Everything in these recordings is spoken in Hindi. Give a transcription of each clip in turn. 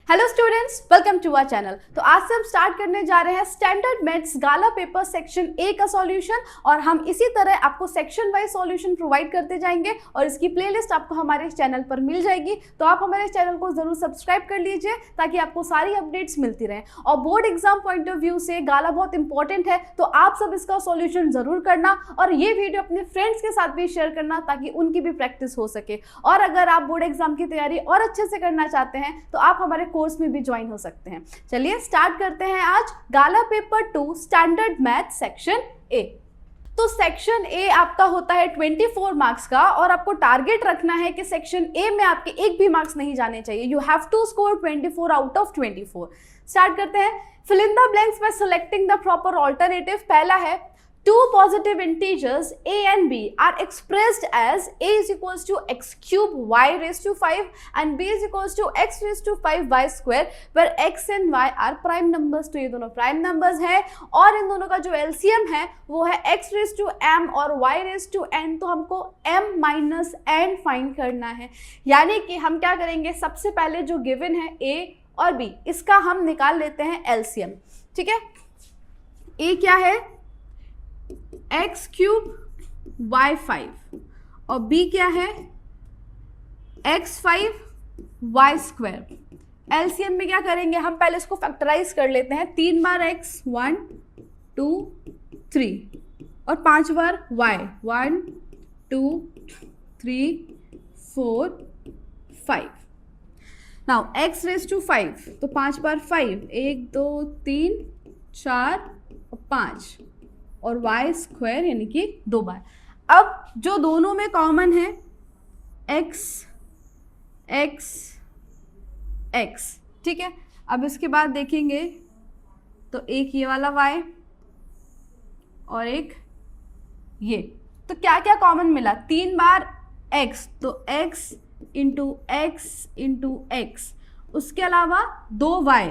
Hello students, welcome to our channel. तो आज से हम स्टार्ट करने जा रहे हैं standard maths Gala paper section A का सॉल्यूशन, और हम इसी तरह आपको सेक्शन वाइज सॉल्यूशन प्रोवाइड करते जाएंगे और इसकी प्लेलिस्ट आपको हमारे चैनल पर मिल जाएगी। तो आप हमारे चैनल को जरूर सब्सक्राइब कर लीजिए ताकि आपको सारी अपडेट्स मिलती रहें। और board exam point of view से गाला बहुत इंपॉर्टेंट है, तो आप सब इसका सॉल्यूशन जरूर करना और ये वीडियो अपने फ्रेंड्स के साथ भी शेयर करना ताकि उनकी भी प्रैक्टिस हो सके। और अगर आप बोर्ड एग्जाम की तैयारी और अच्छे से करना चाहते हैं तो आप हमारे कोर्स में भी ज्वाइन हो सकते हैं। चलिए स्टार्ट करते हैं आज Gala paper 2 standard math section A. तो सेक्शन ए आपका होता है 24 मार्क्स का, और आपको टारगेट रखना है कि सेक्शन ए में आपके एक भी मार्क्स नहीं जाने चाहिए। You have to score 24 out of 24। Start करते हैं। Fill in the blanks by selecting the proper alternative. पहला है two positive integers a and b are expressed as a is equals to x cube y raised to 5 and b is equals to x raised to 5 y square, where x and y are prime numbers। तो ये दोनों प्राइम नंबर्स हैं और इन दोनों का जो एलसीएम है वो है x raised to m और y raised to n। तो हमको m माइनस n फाइंड करना है, यानी कि हम क्या करेंगे, सबसे पहले जो गिवन है a और b, इसका हम निकाल लेते हैं एलसीएम। ठीक है, a क्या है x क्यूब y5 और b क्या है x5 y स्क्वायर। एलसीएम में क्या करेंगे, हम पहले इसको फैक्टराइज कर लेते हैं। 3 बार x 1 2 3 और 5 बार y 1 2 3 4 5। Now x raise to 5, तो 5 बार 5 1 2 3 4 और 5 और y स्क्वायर यानी कि 2 बार। अब जो दोनों में कॉमन है x x x, ठीक है। अब इसके बाद देखेंगे तो एक ये वाला y और एक ये, तो क्या क्या कॉमन मिला, 3 बार x तो x इंटू x, उसके अलावा 2 y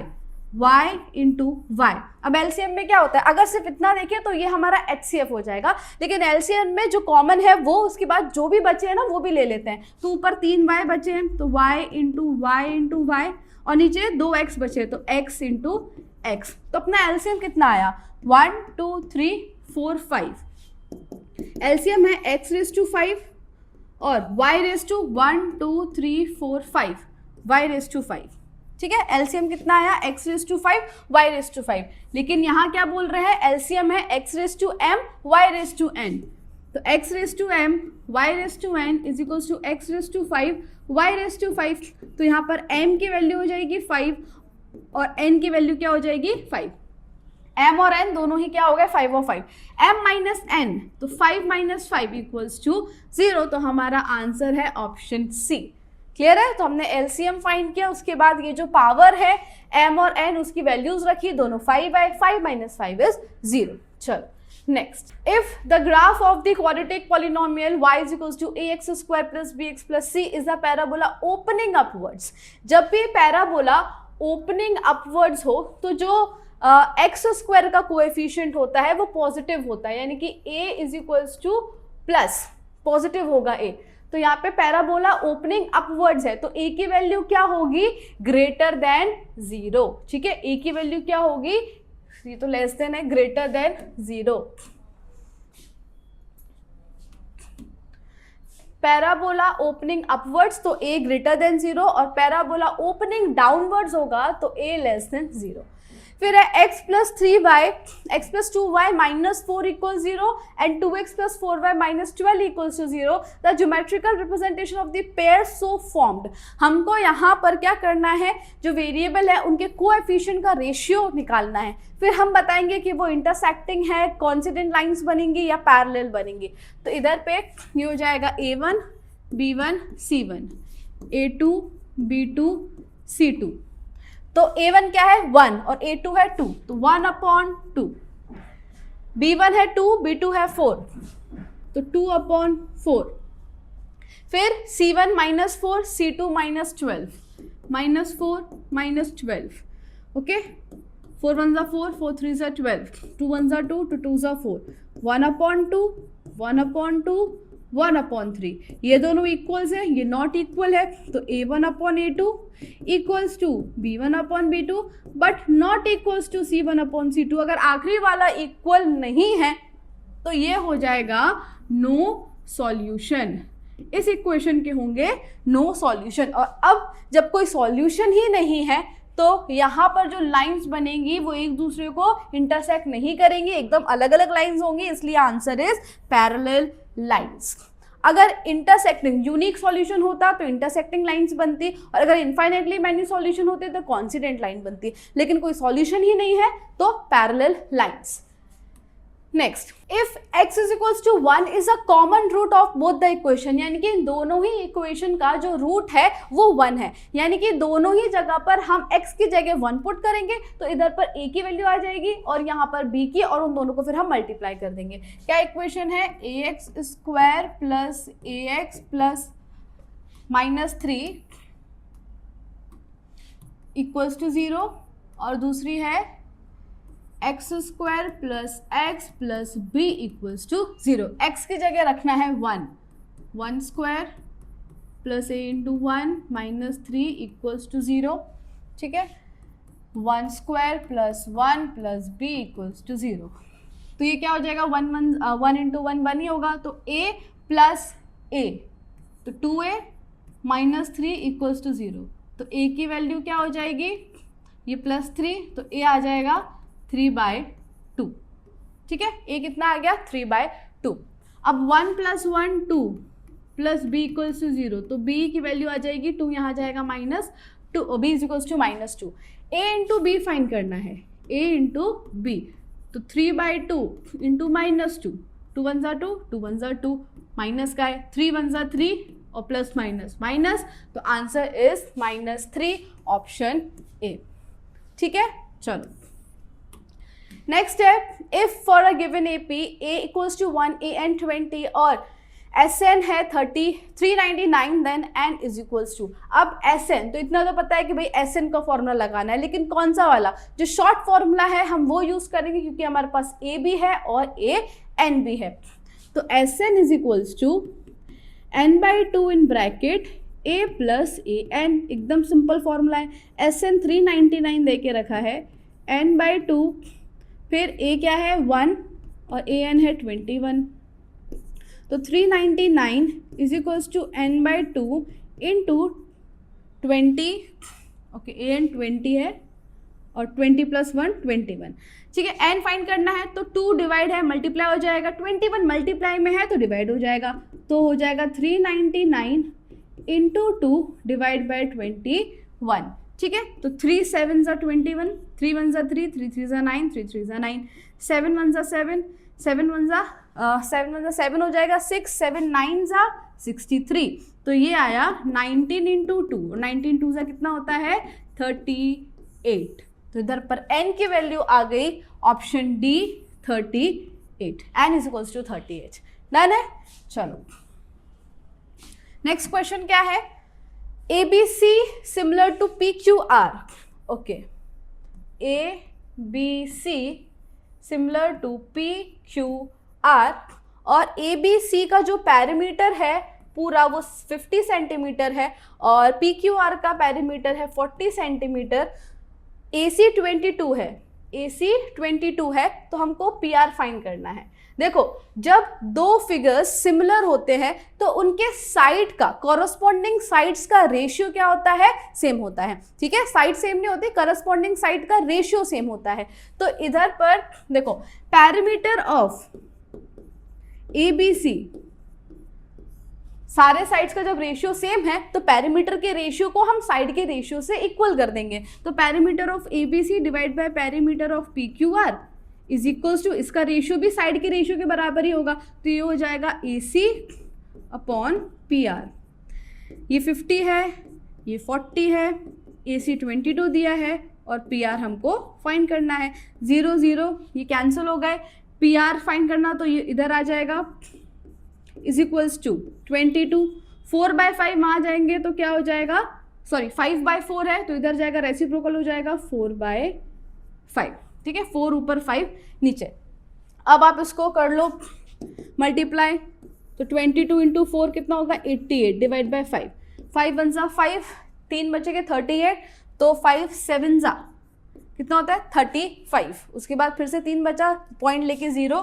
y इंटू वाई। अब एलसीएम में क्या होता है, अगर सिर्फ इतना देखें तो ये हमारा एचसीएफ हो जाएगा, लेकिन एलसीएम में जो कॉमन है वो उसके बाद जो भी बचे हैं ना वो भी ले लेते हैं। तो ऊपर 3 y बचे हैं तो y इंटू वाई और नीचे 2x बचे तो x इंटू एक्स। तो अपना एलसीएम कितना आया, 1 2 3 4 5। एलसीएम है x रेज टू 5 और y raise to 1 2 3 4 5, y raise to 5। ठीक है, एलसीएम कितना आया, x raise to 5 y raise to 5। लेकिन यहाँ क्या बोल रहे हैं, एलसीएम है x raise to m y raise to n। तो x raise to m y raise to n is equals to x raise to 5 y raise to 5। तो यहाँ पर m की वैल्यू हो जाएगी 5 और n की वैल्यू क्या हो जाएगी 5। m और n दोनों ही क्या हो गए 5 और 5। m माइनस n, तो 5 माइनस 5 इक्वल्स टू 0। तो हमारा आंसर है ऑप्शन सी। क्लियर है। तो हमने एलसीएम फाइंड किया, उसके बाद ये जो पावर है m और n उसकी वैल्यूज रखी, दोनों 5 है, 5 माइनस 5 इज 0। चलो next, if the graph of the quadratic polynomial y is equals to ax square plus bx plus c is a parabola opening upwards. जब भी पैराबोला ओपनिंग अपवर्ड्स हो तो जो एक्स स्क्वायर का कोएफिशिएंट होता है वो पॉजिटिव होता है, यानी कि a is equals two plus positive होगा a। तो यहाँ पे पैराबोला ओपनिंग अपवर्ड्स है तो a की वैल्यू क्या होगी, ग्रेटर देन 0। ठीक है, a की वैल्यू क्या होगी, ये तो लेस देन है, greater than 0। Parabola opening upwards तो a ग्रेटर देन 0 और पैराबोला ओपनिंग डाउनवर्ड्स होगा तो a लेस देन 0। फिर है x plus 3y x plus 2y minus 4 equal 0 and 2x plus 4y minus 12 equals to 0। The geometrical representation of the pair so formed. हमको यहाँ पर क्या करना है, जो वेरिएबल है उनके कोएफिशिएंट का रेशियो निकालना है। फिर हम बताएंगे कि वो इंटरसेक्टिंग है, कॉन्सिडेंट लाइंस बनेंगी या पैरेलल बनेंगी। तो इधर पे ये हो जाएगा a1 b1 c1 a2 b2 c2। तो a1 क्या है 1 और a2 है 2, तो 1/2। b1 है 2 b2 है 4 तो 2/4। फिर c1 minus 4 c2 minus 12 minus 4 minus 12। Okay, 4 1 जा 4 4 3 जा 12 2 1 जा 2 2 2 जा 4 1/2 1/2 1/3, ये दोनों इक्वल्स है, ये नॉट इक्वल है, तो A1/A2 equals to B1/B2 but not equals to C1/C2। अगर आखिरी वाला इक्वल नहीं है तो ये हो जाएगा नो सॉल्यूशन, इस इक्वेशन के होंगे नो सॉल्यूशन। और अब जब कोई सॉल्यूशन ही नहीं है तो यहाँ पर जो लाइंस बनेंगी वो एक दूसरे को इंटरसेक्ट नहीं करेंगी, एकदम अलग अलग लाइंस होंगी, इसलिए आंसर इज पैरेलल लाइंस। अगर इंटरसेक्टिंग यूनिक सॉल्यूशन होता तो इंटरसेक्टिंग लाइंस बनती, और अगर इनफाइनाइटली मैनी सॉल्यूशन होते तो कॉन्सिडेंट लाइन बनती, लेकिन कोई सॉल्यूशन ही नहीं है तो parallel lines. Next, if x is equals to 1 is a common root of both the equation, यानी कि दोनों ही इक्वेशन का जो रूट है वो 1 है, यानी कि दोनों ही जगह पर हम x की जगह 1 पुट करेंगे तो इधर पर a की वैल्यू आ जाएगी और यहाँ पर b की, और उन दोनों को फिर हम मल्टीप्लाई कर देंगे। क्या इक्वेशन है? ax square plus ax plus -3 equals to 0, और दूसरी है x square plus x plus b equals to 0। X की जगह रखना है 1 square plus a into 1 -3 equals to 0, ठीक है। 1 square plus 1 plus b equals to 0, तो ये क्या हो जाएगा? 1 इंटू 1 1 ही होगा, तो a प्लस a, तो 2a -3 इक्वल्स टू 0, तो a की वैल्यू क्या हो जाएगी? ये +3, तो a आ जाएगा 3/2, ठीक है। a कितना आ गया? 3/2। अब 1 + 1 2 प्लस b इक्वल्स टू 0, तो b की वैल्यू आ जाएगी 2, यहाँ जाएगा -2, b is equals to -2। a into b find करना है, a इंटू बी, तो 3/2 इंटू -2, 2 1 ज़ा 2, 2 1 ज़ा 2, माइनस का है 3 1 ज़ा 3 और प्लस माइनस, तो आंसर इज -3, ऑप्शन ए, ठीक है। चलो नेक्स्ट है, if for a given AP a equals to 1 AN 20 और SN है 399 then N is equals to. अब SN तो इतना तो पता है कि भाई SN का फॉर्मूला लगाना है, लेकिन कौन सा वाला? जो शॉर्ट फॉर्मूला है हम वो यूज करेंगे, क्योंकि हमारे पास A भी है और AN भी है। तो SN is equals to n/2 in bracket A plus AN, एकदम सिंपल फॉर्मूला है। SN 399 दे के रखा है, n/2 फिर a क्या है 1 और an है 21, तो 399 is equals to n/2 into 20, okay an 20 है और 20 + 1 21, ठीक है। n फाइंड करना है तो 2 डिवाइड है मल्टीप्लाई हो जाएगा, 21 मल्टीप्लाई में है तो डिवाइड हो जाएगा, तो हो जाएगा 399 इंटू 2 डिवाइड बाई 21, ठीक है। तो 3 7 ज़ा 21, 3 1 ज़ा 3, 3 3 ज़ा 9, 3 3 ज़ा 9, 7 1 ज़ा 7, 7 1 ज़ा 7 हो जाएगा 6, 7 9 ज़ा 63, तो ये आया 19 इंटू 2, 19 2 ज़ा कितना होता है 38, तो इधर पर n की वैल्यू आ गई option D 38, n is equals to 38। Done है। चलो नेक्स्ट क्वेश्चन क्या है? ABC similar to PQR, okay, ABC similar to PQR, और ABC का जो पैरामीटर है पूरा वो 50 सेंटीमीटर है और PQR का पैरामीटर है 40 सेंटीमीटर, AC 22 है, AC 22 है, तो हमको PR फाइंड करना है। देखो, जब दो फिगर्स सिमिलर होते हैं तो उनके साइड का कॉरस्पॉन्डिंग साइड्स का रेशियो क्या होता है? सेम होता है, ठीक है। साइड सेम नहीं होती, कॉरस्पॉन्डिंग साइड का रेशियो सेम होता है। तो इधर पर देखो, पैरामीटर ऑफ ABC, सारे साइड्स का जब रेशियो सेम है तो पैरामीटर के रेशियो को हम साइड के रेशियो से इक्वल कर देंगे। तो parameter of ABC divide by parameter of PQR is equals to, इसका रेशियो भी साइड के रेशियो के बराबर ही होगा, तो ये हो जाएगा AC अपॉन PR। ये 50 है, ये 40 है, AC 22 दिया है और PR हमको फाइंड करना है। 0 0 ये कैंसिल हो गए, PR फाइंड करना तो ये इधर आ जाएगा इज इक्वल्स टू 22, 4/5 वहाँ जाएंगे तो क्या हो जाएगा, सॉरी 5/4 है तो इधर जाएगा, रेसिप्रोकल हो जाएगा 4/5, ठीक है। 4 ऊपर 5 नीचे। अब आप इसको कर लो मल्टीप्लाई, तो 22 इंटू 4 कितना होगा 88 डिवाइड बाय 5, 5 वन ज़ा 5, 3 बचेंगे 38, तो 5 7 ज़ा कितना होता है 35, उसके बाद फिर से 3 बचा, पॉइंट लेके 0,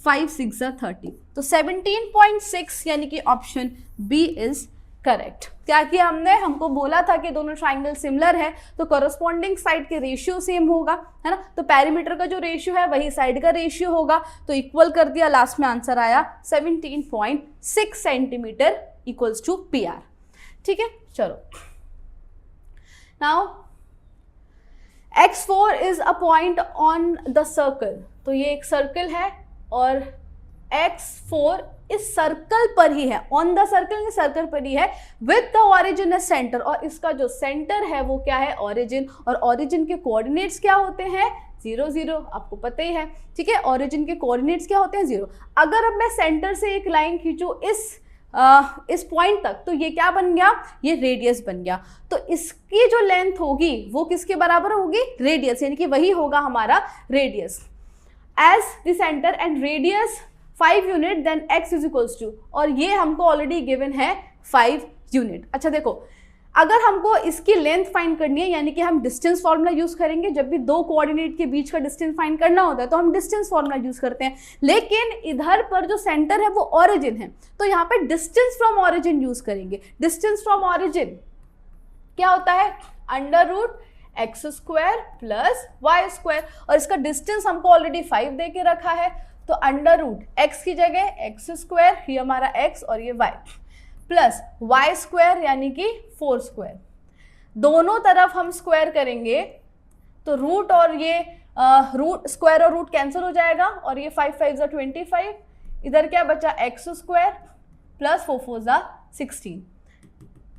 5 6 ज़ा 30, तो 17.6 यानी कि ऑप्शन बी इज करेक्ट। क्या किया हमने, हमको बोला था कि दोनों ट्राइंगल सिमिलर है तो कॉरस्पॉन्डिंग साइड के रेशियो सेम होगा, है ना, तो पेरीमीटर का जो रेशियो है वही साइड का रेशियो होगा, तो इक्वल कर दिया, लास्ट में आंसर आया 17.6 सेंटीमीटर इक्वल्स टू PR। ठीक है, चलो now x4 is a point on the circle, तो ये एक सर्कल है और x4 इस सर्कल पर ही है, ऑन द सर्कल के सर्कल पर ही है, with the origin as centre, और इसका जो सेंटर है वो क्या है ऑरिजिन, और ऑरिजिन के कोऑर्डिनेट्स क्या होते हैं 0 0, आपको पता ही है। ठीक है, ऑरिजिन के कोऑर्डिनेट्स क्या होते हैं 0। अगर अब मैं सेंटर से एक लाइन खींचूं इस पॉइंट तक, तो ये क्या बन गया, ये रेडियस बन गया, तो इसकी जो लेंथ होगी वो किसके बराबर होगी, रेडियस, यानी कि वही होगा हमारा radius as the centre and radius 5 unit, then x is equals to, और ये हमको ऑलरेडी गिवन है 5 यूनिट। अच्छा देखो, अगर हमको इसकी लेंथ फाइंड करनी है, यानी कि हम डिस्टेंस फॉर्मूला यूज करेंगे, जब भी दो कोऑर्डिनेट के बीच का डिस्टेंस फाइंड करना होता है तो हम डिस्टेंस फॉर्मूला यूज करते हैं, लेकिन इधर पर जो सेंटर है वो ऑरिजिन है, तो यहाँ पे डिस्टेंस फ्रॉम ऑरिजिन यूज करेंगे। डिस्टेंस फ्रॉम ऑरिजिन क्या होता है, under root x square plus y square, और इसका डिस्टेंस हमको ऑलरेडी 5 दे के रखा है, तो अंडर रूट एक्स की जगह एक्स स्क्वायर, ये हमारा एक्स और ये वाई, प्लस वाई स्क्वायर यानी कि 4 स्क्वायर, दोनों तरफ हम स्क्वायर करेंगे तो रूट और ये रूट स्क्वायर और रूट कैंसिल हो जाएगा, और ये 5 5 ज़ा 25, इधर क्या बचा एक्स स्क्वायर प्लस 4 4 ज़ा 16।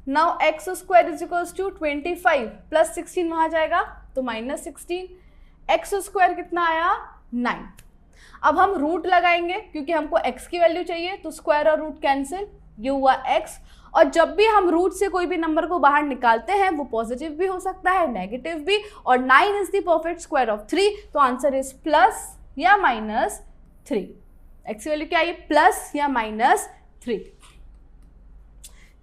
Now x square is equals to 25 plus 16 वहां जाएगा तो -16, एक्स स्क्वायर कितना आया 9। अब हम रूट लगाएंगे क्योंकि हमको x की वैल्यू चाहिए, तो स्क्वायर और रूट कैंसिल, ये हुआ x, और जब भी हम रूट से कोई भी नंबर को बाहर निकालते हैं वो पॉजिटिव भी हो सकता है नेगेटिव भी, और 9 is the perfect square of 3, तो आंसर इज प्लस या -3। x की वैल्यू क्या आई, प्लस या -3।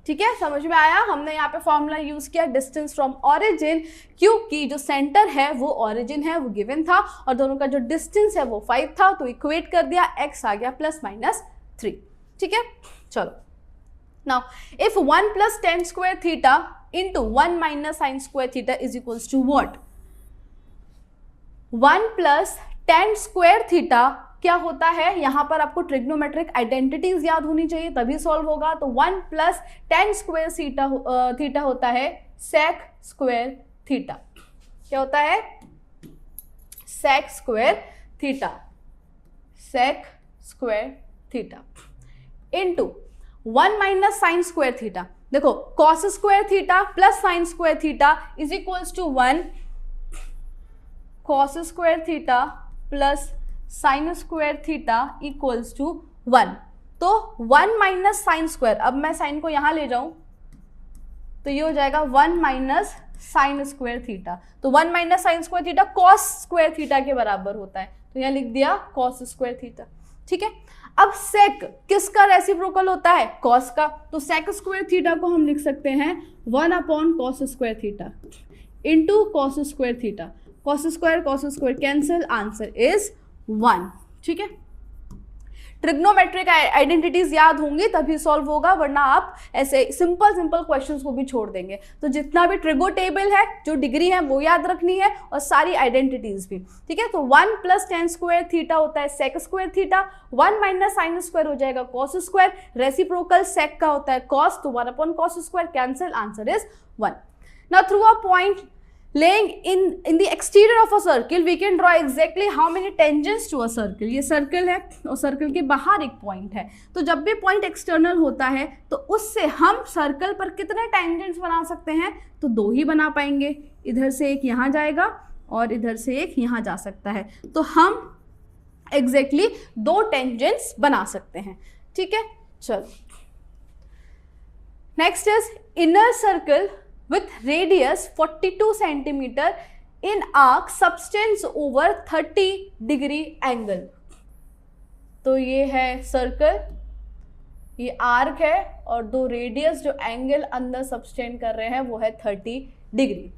ठीक है, समझ में आया, हमने यहाँ पे फॉर्मूला यूज किया डिस्टेंस फ्रॉम ऑरिजिन, क्योंकि जो सेंटर है वो ऑरिजिन है, वो गिवन था, और दोनों का जो डिस्टेंस है वो 5 था, तो इक्वेट कर दिया, x आ गया +-3। ठीक है, चलो now if 1 + tan square theta into 1 - sin square theta is equals to what? 1 + tan square theta क्या होता है, यहां पर आपको ट्रिग्नोमेट्रिक आइडेंटिटीज याद होनी चाहिए तभी सॉल्व होगा, तो 1 + tan square थीटा होता है sec square थीटा। क्या होता है, sec square theta, sec square theta into 1 - sin square theta. देखो cos square theta plus sin square theta is equals to 1 cos square theta plus sine square theta equals to 1, तो 1 - sin स्क्वायर, अब मैं साइन को यहां ले जाऊं तो ये हो जाएगा 1 - sin स्क्वायर थीटा, तो 1 - sin square theta cos square theta के बराबर होता है, तो यहां लिख दिया cos स्क्वायर थीटा। ठीक है, अब sec किसका रेसिप्रोकल होता है, cos का, तो sec स्क्वायर थीटा को हम लिख सकते हैं 1/cos square theta into cos square theta, cos square cancel, answer is 1। ठीक है, ट्रिग्नोमेट्रिक आइडेंटिटीज याद होंगी तभी सॉल्व होगा, वरना आप ऐसे सिंपल क्वेश्चंस को भी छोड़ देंगे। तो जितना भी ट्रिगो टेबल है, जो डिग्री है वो याद रखनी है, और सारी आइडेंटिटीज भी। ठीक है, तो 1 + tan square थीटा होता है sec square theta, 1 - sin square हो जाएगा cos स्क्वायर, रेसिप्रोकल sec का होता है cos, तो 1/cos square cancel, answer is 1। Now through a point laying in the exterior of a circle we can draw exactly how many tangents to a circle। ये सर्कल है और सर्कल के बाहर एक पॉइंट है, तो जब भी पॉइंट एक्सटर्नल होता है तो उससे हम सर्कल पर कितने टेंजेंट्स बना सकते हैं, तो 2 ही बना पाएंगे, इधर से एक यहाँ जाएगा और इधर से एक यहाँ जा सकता है, तो हम एग्जैक्टली 2 टेंजेंट्स बना सकते हैं। ठीक है, चलो next is inner circle with radius 42 centimeter in arc subtends over 30 degree angle। तो ये है सर्कल ये आर्क है और दो रेडियस जो एंगल अंदर सबटेंड कर रहे हैं वो है 30 डिग्री।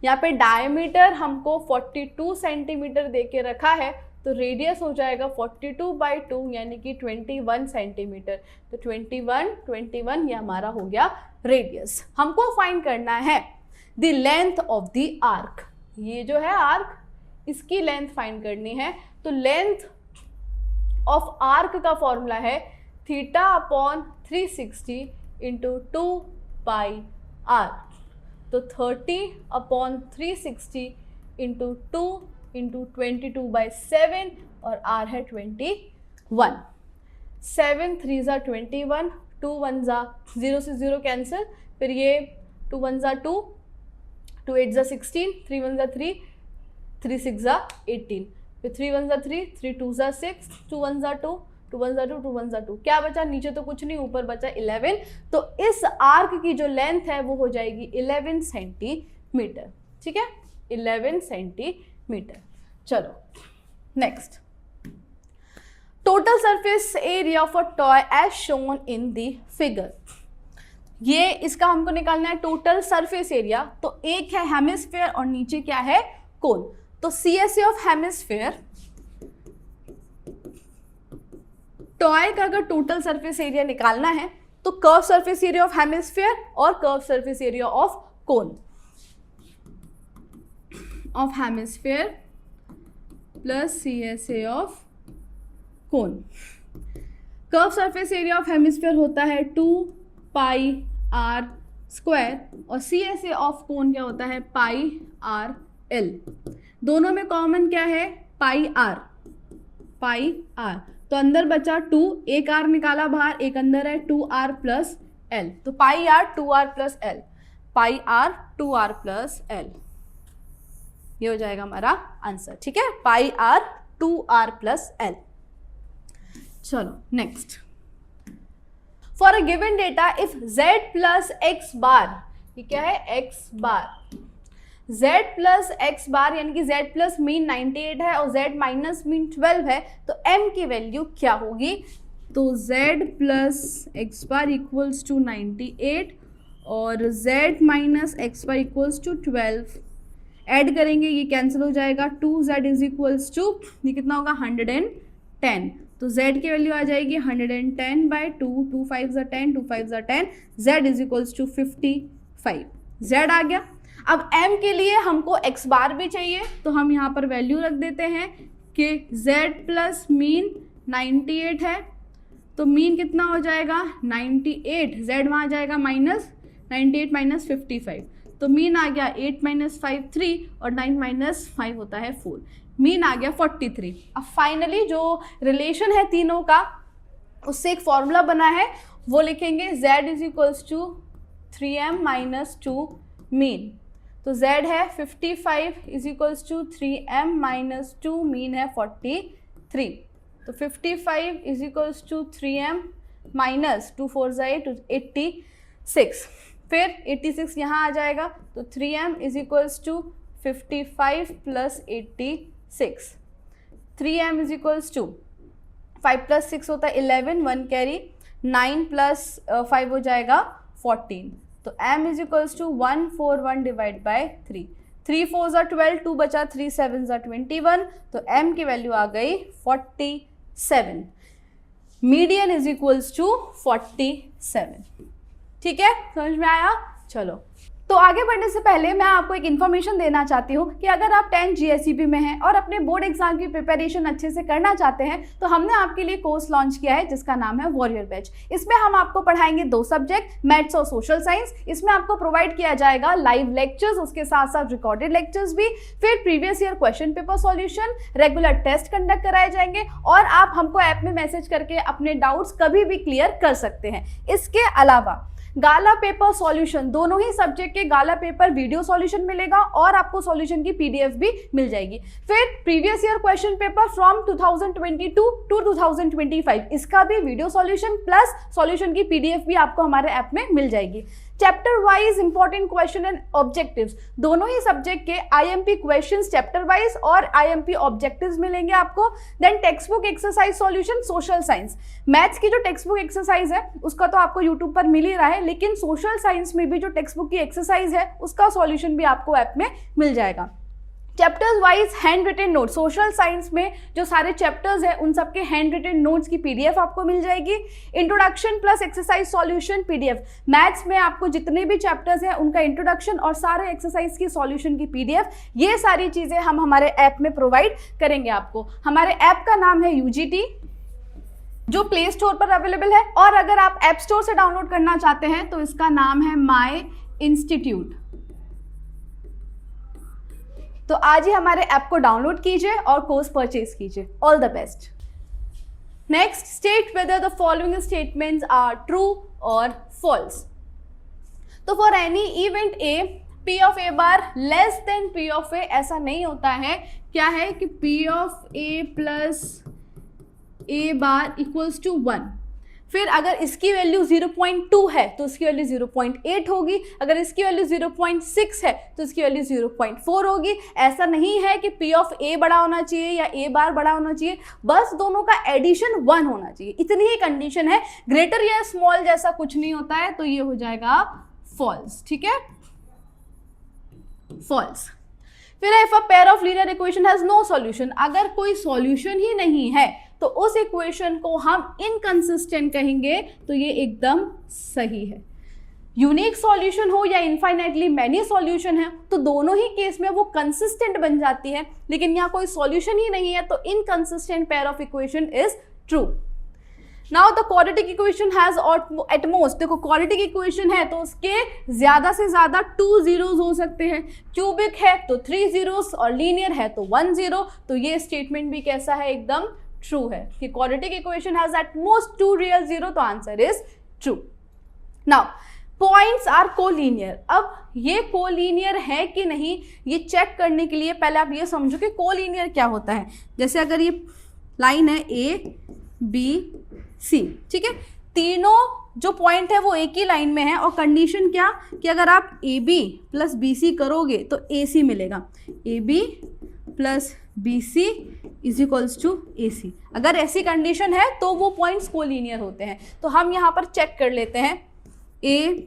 यहाँ पे डायमीटर हमको 42 सेंटीमीटर दे के रखा है, तो रेडियस हो जाएगा 42/2 यानी कि 21 सेंटीमीटर। तो 21 ये हमारा हो गया रेडियस। हमको फाइंड करना है the length of the arc. ये जो है आर्क, इसकी लेंथ फाइंड करनी है। तो लेंथ ऑफ आर्क का फॉर्मूला है θ/360 × 2πr। तो 30/360 × 2 × 22/7 और r है 21। 7 3 ज़ा 21, 2 1 ज़ा 0 से 0 कैंसिल, फिर ये 2 1 ज़ा 2, 2 8 ज़ा 16, 3 1 ज़ा 3, 3 6 ज़ा 18, फिर 3 1 ज़ा 3, 3 2 ज़ा 6, 2 1 ज़ा 2, 2 1 ज़ा 2, 2 1 ज़ा 2, क्या बचा? नीचे तो कुछ नहीं, ऊपर बचा 11। तो इस आर्क की जो लेंथ है वो हो जाएगी 11 सेंटीमीटर। ठीक है, 11 सेंटीमीटर। चलो next, total surface area for toy as shown in the figure. ये इसका हमको निकालना है टोटल सरफेस एरिया। तो एक है हेमिस्फेयर और नीचे क्या है? कोन। तो CSA ऑफ हेमिस्फेयर, टॉय का अगर टोटल सरफेस एरिया निकालना है तो curve surface area of hemisphere और curve surface area of cone of hemisphere plus CSA of cone. Curve surface area of hemisphere होता है 2πr² और CSA ऑफ कोन क्या होता है? πrl। दोनों में कॉमन क्या है? πr। तो अंदर बचा 2, एक r निकाला बाहर, एक अंदर है 2r प्लस l। तो πr 2r plus l, πr 2r plus l, ये हो जाएगा हमारा आंसर। ठीक है, πr 2r प्लस l। चलो next, for a given data if z plus x बार, ये क्या है? x बार। z प्लस x बार यानी कि z प्लस मीन 98 है और z माइनस मीन 12 है, तो m की वैल्यू क्या होगी? तो z plus x bar equals to 98 और z minus x bar equals to 12। Add करेंगे, ये कैंसिल हो जाएगा। 2z इज इक्वल्स टू, ये कितना होगा? 110। तो z की वैल्यू आ जाएगी 110/2, 2 5 ज़ा 10, 2 5 ज़ा 10, z is equals to 55। z आ गया। अब m के लिए हमको x बार भी चाहिए, तो हम यहाँ पर वैल्यू रख देते हैं कि z प्लस मीन 98 है, तो मीन कितना हो जाएगा? 98, z वहाँ आ जाएगा माइनस 98 माइनस 55, तो मीन आ गया 8 माइनस 5 3 और 9 माइनस 5 होता है 4, मीन आ गया 43। अब फाइनली जो रिलेशन है तीनों का, उससे एक फॉर्मूला बना है, वो लिखेंगे z is equals to 3m minus 2 mean. तो z है 55 is equals to 3m minus 2, mean है 43। तो 55 is equals to 3m minus 2 4 ज़ा 8, 86। फिर 86 यहाँ आ जाएगा, तो 3m is equals to 55 plus 86। 3m is equals to 5 plus 6 होता है 11, 1 कैरी, 9 प्लस 5 हो जाएगा 14। तो m is equals to 141 divide by 3। 3 4 ज़ा 12, 2 बचा, 3 7 ज़ा 21, तो m की वैल्यू आ गई 47। Median is equals to 47। ठीक है, समझ में आया? चलो, तो आगे बढ़ने से पहले मैं आपको एक इन्फॉर्मेशन देना चाहती हूँ कि अगर आप 10th GSEB में हैं और अपने बोर्ड एग्जाम की प्रिपरेशन अच्छे से करना चाहते हैं, तो हमने आपके लिए कोर्स लॉन्च किया है जिसका नाम है वॉरियर बैच। इसमें हम आपको पढ़ाएंगे 2 सब्जेक्ट, मैथ्स और सोशल साइंस। इसमें आपको प्रोवाइड किया जाएगा लाइव लेक्चर्स, उसके साथ साथ रिकॉर्डेड लेक्चर्स भी, फिर previous year question paper solution, regular test conduct कराए जाएंगे और आप हमको ऐप में मैसेज करके अपने डाउट्स कभी भी क्लियर कर सकते हैं। इसके अलावा गाला पेपर सॉल्यूशन, दोनों ही सब्जेक्ट के गाला पेपर वीडियो सॉल्यूशन मिलेगा और आपको सॉल्यूशन की PDF भी मिल जाएगी। फिर previous year question paper from 2022 to 2025, इसका भी वीडियो सॉल्यूशन प्लस सॉल्यूशन की PDF भी आपको हमारे ऐप में मिल जाएगी। Chapter wise important question and objectives, दोनों ही सब्जेक्ट के आईएमपी क्वेश्चंस चैप्टर वाइज और आईएमपी ऑब्जेक्टिव्स मिलेंगे आपको। Then text book exercise solution social science, maths की जो टेक्स्ट बुक एक्सरसाइज है उसका तो आपको यूट्यूब पर मिल ही रहा है, लेकिन सोशल साइंस में भी जो टेक्स्ट बुक की एक्सरसाइज है उसका सॉल्यूशन भी आपको ऐप में मिल जाएगा। Chapters wise handwritten note, social science में जो सारे चैप्टर्स हैं उन सबके हैंड रिटन नोट्स की पीडीएफ आपको मिल जाएगी। Introduction plus exercise solution PDF, maths में आपको जितने भी चैप्टर्स हैं उनका इंट्रोडक्शन और सारे एक्सरसाइज की सॉल्यूशन की पीडीएफ, ये सारी चीजें हम हमारे ऐप में प्रोवाइड करेंगे आपको। हमारे ऐप का नाम है यूजीटी, जो प्ले स्टोर पर अवेलेबल है, और अगर आप ऐप स्टोर से डाउनलोड करना चाहते हैं तो इसका नाम है माई इंस्टीट्यूट। तो आज ही हमारे ऐप को डाउनलोड कीजिए और कोर्स परचेज कीजिए। All the best. Next, state whether the following statements are true और फॉल्स। तो for any event A, P of A bar less than P of A, ऐसा नहीं होता है। क्या है कि P of A plus A bar equals to 1। फिर अगर इसकी वैल्यू 0.2 है तो इसकी वैल्यू 0.8 होगी, अगर इसकी वैल्यू 0.6 है तो इसकी वैल्यू 0.4 होगी। ऐसा नहीं है कि P ऑफ A बड़ा होना चाहिए या A बार बड़ा होना चाहिए, बस दोनों का एडिशन 1 होना चाहिए, इतनी ही कंडीशन है। ग्रेटर या स्मॉल जैसा कुछ नहीं होता है, तो ये हो जाएगा फॉल्स। ठीक है, फॉल्स। फिर if a pair of linear equation has no solution, अगर कोई सॉल्यूशन ही नहीं है तो उस इक्वेशन को हम इनकंसिस्टेंट कहेंगे, तो ये एकदम सही है। यूनिक सॉल्यूशन हो या इनफाइनाइटली मैनी सॉल्यूशन है तो दोनों ही केस में वो कंसिस्टेंट बन जाती है, लेकिन यहाँ कोई सॉल्यूशन ही नहीं है तो inconsistent pair of equation is true. Now the quadratic equation has at most, देखो क्वाड्रेटिक इक्वेशन है तो उसके ज्यादा से ज्यादा 2 zeros हो सकते हैं, क्यूबिक है तो 3 zeros और लीनियर है तो 1 zero। तो ये स्टेटमेंट भी कैसा है, एकदम ट्रू है कि quadratic equation has at most 2 real zero, तो answer is true. Now points are collinear, अब ये कोलिनियर है कि नहीं ये चेक करने के लिए पहले आप ये समझो कि कोलिनियर क्या होता है। जैसे अगर ये लाइन है ए बी सी, ठीक है, तीनों जो पॉइंट है वो एक ही लाइन में है, और कंडीशन क्या कि अगर आप A B plus B C करोगे तो ए सी मिलेगा, A B plus B C is equals to A C. अगर ऐसी कंडीशन है तो वो पॉइंट्स कोलिनियर होते हैं। तो हम यहाँ पर चेक कर लेते हैं ए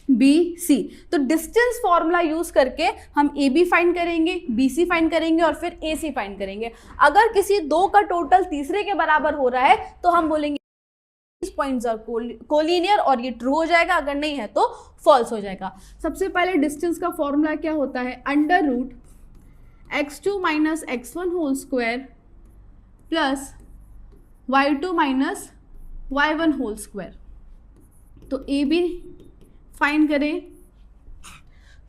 बी सी, तो डिस्टेंस फॉर्मूला यूज करके हम ए बी फाइंड करेंगे, बी सी फाइंड करेंगे और फिर ए सी फाइंड करेंगे। अगर किसी दो का टोटल तीसरे के बराबर हो रहा है तो हम बोलेंगे पॉइंट्स आर कोलिनियर और ये ट्रू हो जाएगा, अगर नहीं है तो फॉल्स हो जाएगा। सबसे पहले डिस्टेंस का फॉर्मूला क्या होता है, under root x2 minus x1 whole square plus y2 minus y1 whole square. तो ए बी फाइंड करें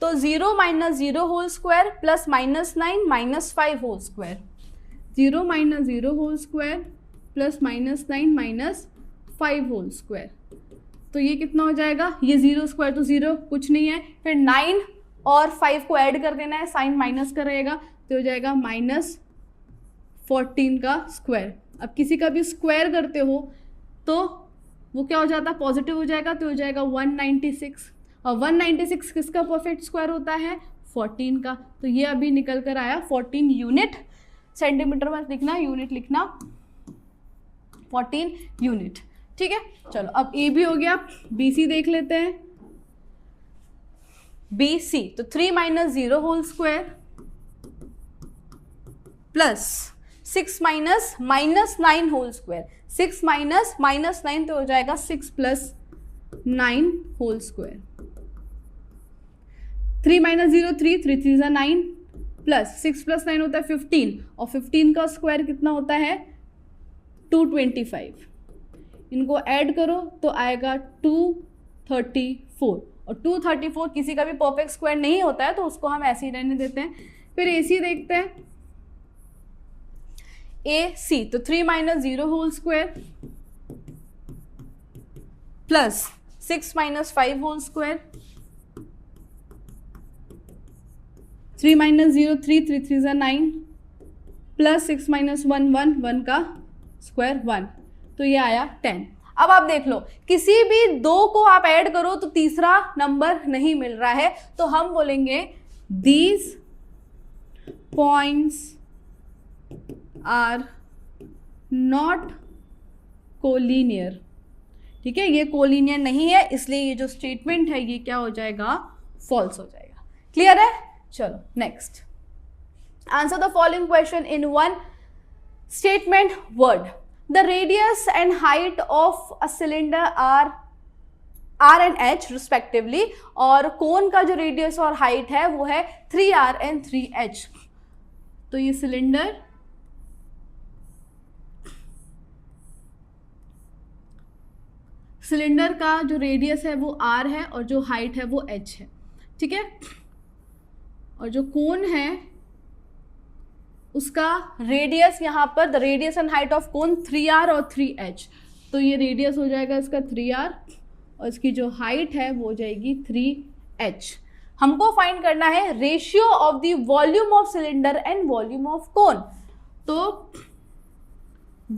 तो 0 minus 0 whole square plus -9 minus 5 whole square, 0 minus 0 whole square plus -9 minus 5 whole square. तो ये कितना हो जाएगा, ये 0 स्क्वायर तो 0 कुछ नहीं है, फिर 9 और 5 को ऐड कर देना है, साइन माइनस का रहेगा तो हो जाएगा -14 का स्क्वायर। अब किसी का भी स्क्वायर करते हो तो वो क्या हो जाता है, पॉजिटिव हो जाएगा, तो हो जाएगा 196, और 196 किसका परफेक्ट स्क्वायर होता है, 14 का। तो ये अभी निकल कर आया 14 यूनिट, सेंटीमीटर में लिखना, यूनिट लिखना, 14 यूनिट। ठीक है, चलो अब ए बी हो गया, बी सी देख लेते हैं। बी सी तो 3 minus 0 whole square plus 6 minus -9 whole square, 6 minus -9 तो हो जाएगा 6 प्लस 9 होल स्क्वायर। 3 माइनस 0 3, 3 3 ज़ा 9 प्लस 6 प्लस 9 होता है 15, और 15 का स्क्वायर कितना होता है 225। इनको ऐड करो तो आएगा 234, और 234 किसी का भी परफेक्ट स्क्वायर नहीं होता है तो उसको हम ऐसे ही रहने देते हैं। फिर ए सी देखते हैं, ए सी तो 3 minus 0 whole square plus 6 minus 5 whole square, 3 minus 0 3, 3 3 ज़ा 9 प्लस 6 माइनस 1 1, 1 का स्क्वायर 1, तो ये आया 10। अब आप देख लो, किसी भी दो को आप ऐड करो तो तीसरा नंबर नहीं मिल रहा है, तो हम बोलेंगे these points are not collinear. ठीक है, ये कोलिनियर नहीं है, इसलिए ये जो स्टेटमेंट है ये क्या हो जाएगा, फॉल्स हो जाएगा। क्लियर है? चलो next, answer the following question in one statement word. The radius and height of a cylinder r and h respectively, और कोन का जो रेडियस और हाइट है वो है 3r एंड 3h। तो ये सिलेंडर का जो रेडियस है वो r है और जो हाइट है वो h है। ठीक है, और जो कोन है उसका रेडियस, यहाँ पर the radius and height of cone 3r और 3h, तो ये रेडियस हो जाएगा इसका 3r और इसकी जो हाइट है वो हो जाएगी 3h। हमको फाइंड करना है ratio of the volume of cylinder and volume of cone. तो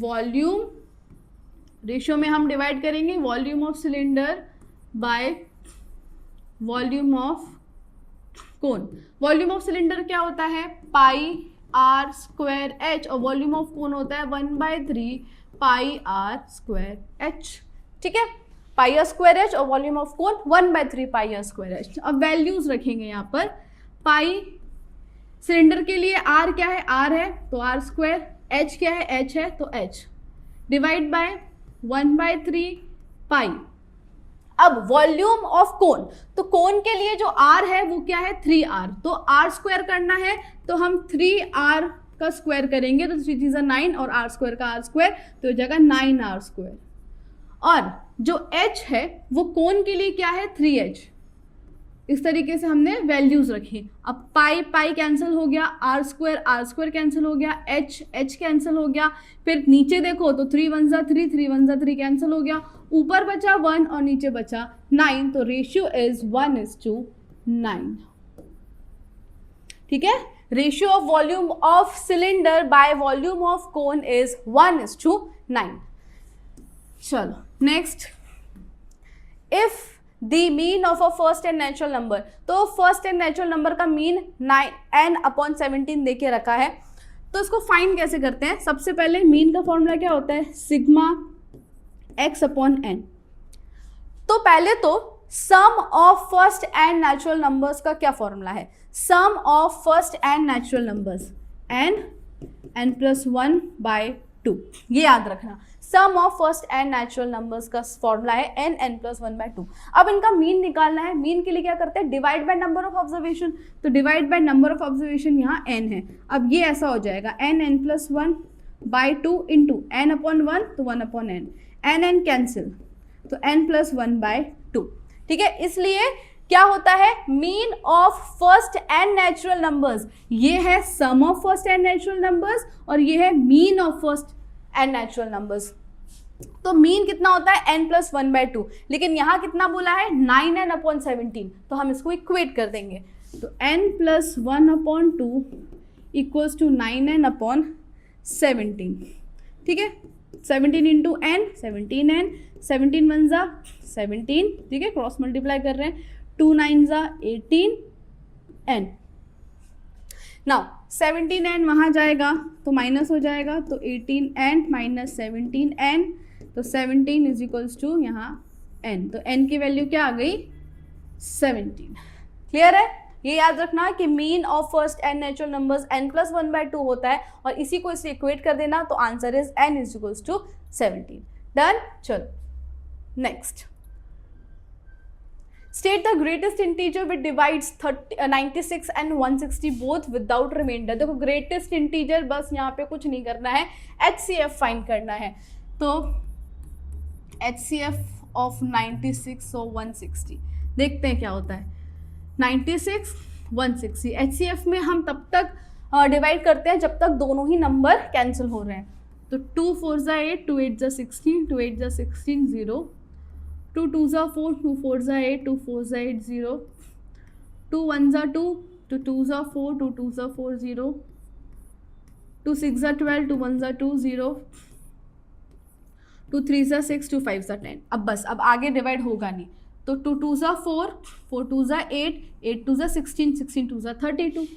वॉल्यूम रेशियो में हम डिवाइड करेंगे volume of cylinder by volume of cone. Volume of cylinder क्या होता है, पाई आर स्क्वायर एच, और वॉल्यूम ऑफ कोन होता है 1/3 पाई आर स्क्वायर एच। ठीक है, पाई आर स्क्वायर एच और volume of cone 1/3 pi r square h. अब वैल्यूज रखेंगे यहाँ पर, पाई सिलेंडर के लिए आर क्या है, आर है तो आर स्क्वायर, एच क्या है, एच है तो एच, डिवाइड बाय 1/3 पाई। अब वॉल्यूम ऑफ कोन, तो कोन के लिए जो r है वो क्या है 3r, तो r स्क्वायर करना है तो हम 3r का स्क्वायर करेंगे तो 3 3 9 और r स्क्वायर का r स्क्वायर तो हो जाएगा 9r स्क्वायर। और जो h है वो कोन के लिए क्या है 3h। इस तरीके से हमने वैल्यूज रखी। अब पाई पाई कैंसिल हो गया, आर स्क्वायर कैंसिल हो गया, एच कैंसिल हो गया, फिर नीचे देखो तो 3 1 3 3 1 3 कैंसिल हो गया, ऊपर बचा 1 और नीचे बचा 9, तो रेशियो इज 1:9। ठीक है, ratio of volume of cylinder by volume of cone is 1:9। चलो next, if the mean of a first n natural number, तो फर्स्ट एंड नेचुरल नंबर का मीन n/17 दे के रखा है, तो इसको फाइंड कैसे करते हैं। सबसे पहले मीन का फॉर्मूला क्या होता है, सिग्मा x/n। तो पहले तो sum of first n natural numbers का क्या फॉर्मूला है, sum of first n natural numbers n+1/2, ये याद रखना। Sum of first n natural numbers का फॉर्मूला है n+1/2। अब इनका मीन निकालना है, मीन के लिए क्या करते हैं, divide by number of observation, तो divide by number of observation यहाँ n है। अब ये ऐसा हो जाएगा n+1/2 इंटू n/1 तो 1/n, n कैंसिल तो n+1/2। ठीक है, इसलिए क्या होता है, mean of first n natural numbers, ये है sum of first n natural numbers और ये है mean of first n natural numbers. तो मीन कितना होता है n+1/2, लेकिन यहाँ कितना बोला है 9n/17, तो हम इसको इक्वेट कर देंगे, तो n+1/2 इक्वल्स टू 9n/17। ठीक है, 17 इंटू n 17n, 17 1 ज़ा 17, ठीक है, क्रॉस मल्टीप्लाई कर रहे हैं, 2 9 ज़ा 18n। नाउ 17n वहाँ जाएगा तो माइनस हो जाएगा, तो 18n माइनस 17n, तो 17 इज इक्वल्स टू यहाँ n, तो n की वैल्यू क्या आ गई 17। क्लियर है, ये याद रखना कि mean of first n natural numbers n+1/2 होता है और इसी को इससे इक्वेट कर देना, तो answer is n is equals to 17। Done. चलो next, state the greatest integer which divides 96 and 160 both without remainder। देखो greatest integer बस यहाँ पे कुछ नहीं करना है, HCF फाइंड करना है, तो HCF of 96 और 160 देखते हैं क्या होता है। 96 160 HCF में हम तब तक डिवाइड करते हैं जब तक दोनों ही नंबर कैंसिल हो रहे हैं, तो 2 4 ज़ा 8, 2 8 ज़ा 16, 2 8 ज़ा 16 0, 2 2 ज़ा 4, 2 4 ज़ा 8, 2 4 ज़ा 8 0, 2 1 ज़ा 2, 2 2 ज़ा 4, 2 2 ज़ा 4 0, 2 6 ज़ा 12, 2 1 ज़ा 2 0, 2 3 ज़ा 6, 2 5 ज़ा 10। अब बस अब आगे डिवाइड होगा नहीं, तो 2 2 ज़ा 4, 4 2 ज़ा 8, 8 2 ज़ा 16, 16 2 ज़ा 32।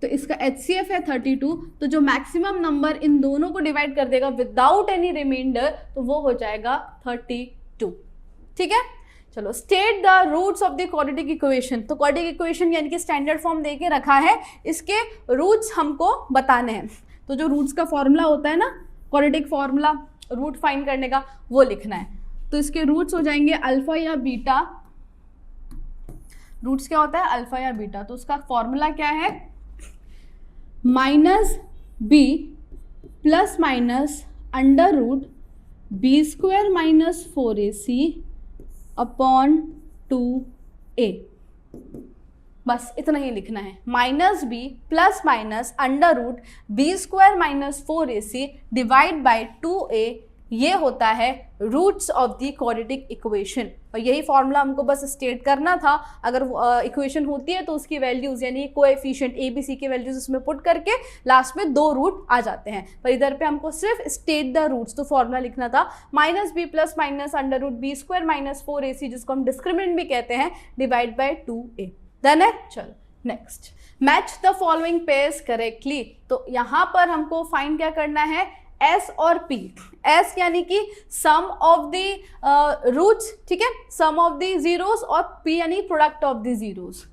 तो इसका HCF है 32, तो जो मैक्सिमम नंबर इन दोनों को डिवाइड कर देगा विदाउट एनी रिमाइंडर तो वो हो जाएगा 32। ठीक है, चलो state the roots of the quadratic equation. तो क्वाड्रेटिक इक्वेशन यानी कि स्टैंडर्ड फॉर्म दे के रखा है, इसके रूट्स हमको बताने हैं। तो जो रूट्स का फॉर्मूला होता है ना, क्वाड्रेटिक फॉर्मूला रूट फाइंड करने का, वो लिखना है। तो इसके रूट्स हो जाएंगे अल्फा या बीटा। रूट्स क्या होता है? अल्फा या बीटा। तो उसका फॉर्मूला क्या है? Minus b plus minus under root b square minus 4ac upon 2a। बस इतना ही लिखना है, minus b plus minus under root b square minus 4ac divide by 2a। ये होता है roots of the quadratic equation. और यही फॉर्मूला हमको बस स्टेट करना था। अगर इक्वेशन होती है तो उसकी वैल्यूज यानी कोएफिशिएंट ए बी सी के वैल्यूज उसमें पुट करके लास्ट में 2 रूट आ जाते हैं, पर इधर पे हमको सिर्फ स्टेट द रूट्स। तो फॉर्मूला लिखना था minus b plus minus under root b square minus 4ac, जिसको हम डिस्क्रिमिनेंट भी कहते हैं, डिवाइड बाई 2a। डन है? चलो next, match the following pairs correctly. तो यहाँ पर हमको फाइंड क्या करना है? S और P। S यानी कि सम ऑफ द रूट्स, ठीक है, सम ऑफ द जीरोस, और P यानी प्रोडक्ट ऑफ द जीरोस।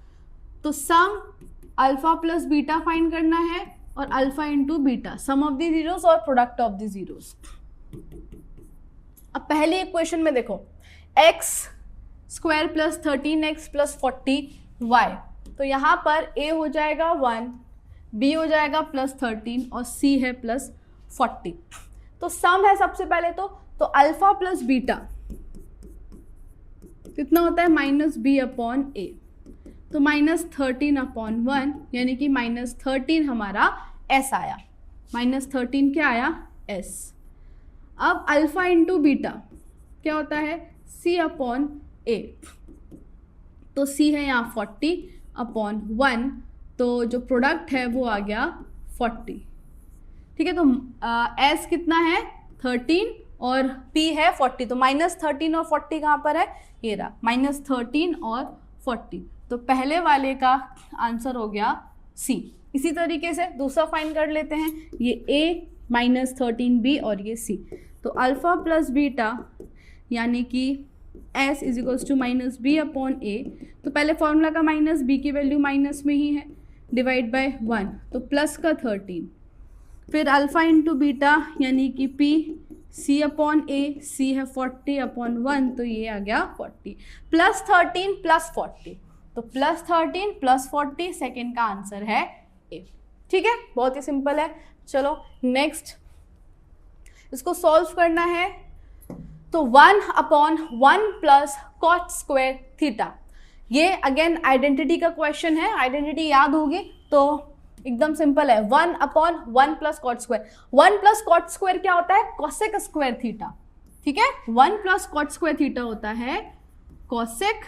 तो sum alpha plus beta find करना है, और alpha into beta, sum of the zeros और प्रोडक्ट ऑफ द जीरोस। अब पहले इक्वेशन में देखो, x square plus 13x plus 40y। तो यहाँ पर a हो जाएगा 1, b हो जाएगा प्लस 13 और c है प्लस 40। तो सम है सबसे पहले तो अल्फा प्लस बीटा कितना होता है? Minus B upon A. तो माइनस 13 अपॉन 1 यानी कि माइनस 13 हमारा एस आया। माइनस 13 क्या आया? एस। अब अल्फा इंटू बीटा क्या होता है? सी अपॉन ए। तो सी है यहाँ 40 अपॉन 1, तो जो प्रोडक्ट है वो आ गया 40। ठीक है, तो S कितना है? 13 और P है 40। तो माइनस 13 और 40 कहाँ पर है? ये रहा, माइनस 13 और 40। तो पहले वाले का आंसर हो गया C। इसी तरीके से दूसरा फाइंड कर लेते हैं, ये A माइनस 13B और ये C। तो अल्फा प्लस बीटा यानी कि S is equals to minus B upon A. तो पहले फॉर्मूला का माइनस b की वैल्यू माइनस में ही है, डिवाइड बाय 1, तो प्लस का 13। फिर अल्फा इंटू बीटा यानी कि P C अपॉन ए, C है 40 अपॉन 1, तो ये आ गया 40 प्लस 13 प्लस 40। तो प्लस 13 प्लस 40 सेकेंड का आंसर है A। ठीक है, बहुत ही सिंपल है। चलो नेक्स्ट, इसको सॉल्व करना है। तो 1 upon 1 plus cot square theta. ये अगेन आइडेंटिटी का क्वेश्चन है, आइडेंटिटी याद होगी तो एकदम सिंपल है। 1 upon 1 plus cot square. 1 plus cot square क्या होता है? Cosec square theta. ठीक है, 1 प्लस कॉट स्क्वायर थीटा होता है कोसेक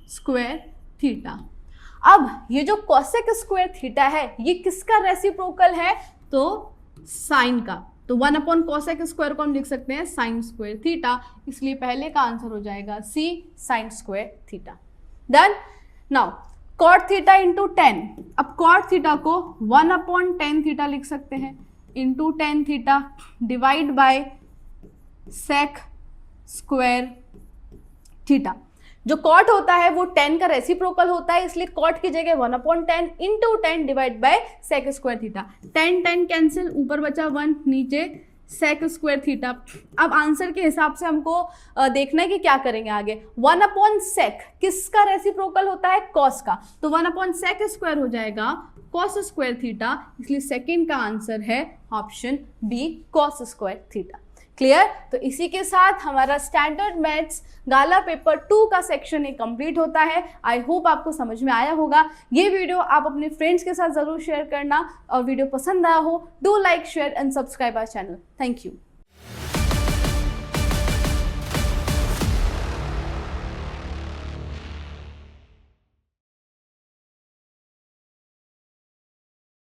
स्क्वायर थीटा। अब ये जो कोसेक स्क्वायर थीटा है ये किसका रेसिप्रोकल है? तो साइन का। तो 1 अपॉन कोसेक स्क्वायर को हम लिख सकते हैं साइन स्क्वायर थीटा, इसलिए पहले का आंसर हो जाएगा C, sine square theta. Done. Now cot theta into 10। अब कॉट थीटा को 1 अपॉन 10 थीटा लिख सकते हैं, into 10 theta divide by sec square theta. जो कॉट होता है वो 10 का रेसिप्रोकल होता है, इसलिए कॉट की जगह 1 upon 10 into 10 divide by sec square theta. 10 10 cancel, ऊपर बचा 1, नीचे सेक स्क्वायर थीटा। अब आंसर के हिसाब से हमको देखना है कि क्या करेंगे आगे। 1 अपॉन सेक किसका रेसिप्रोकल होता है? कॉस का। तो 1 अपॉन सेक स्क्वायर हो जाएगा कॉस स्क्वायर थीटा, इसलिए सेकेंड का आंसर है option B, cos square theta. Clear? तो इसी के साथ हमारा स्टैंडर्ड मैथ्स गाला पेपर 2 का सेक्शन एक कंप्लीट होता है। आई होप आपको समझ में आया होगा। ये वीडियो आप अपने फ्रेंड्स के साथ ज़रूर शेयर करना, और वीडियो पसंद आया हो do like, share and subscribe our channel. Thank you.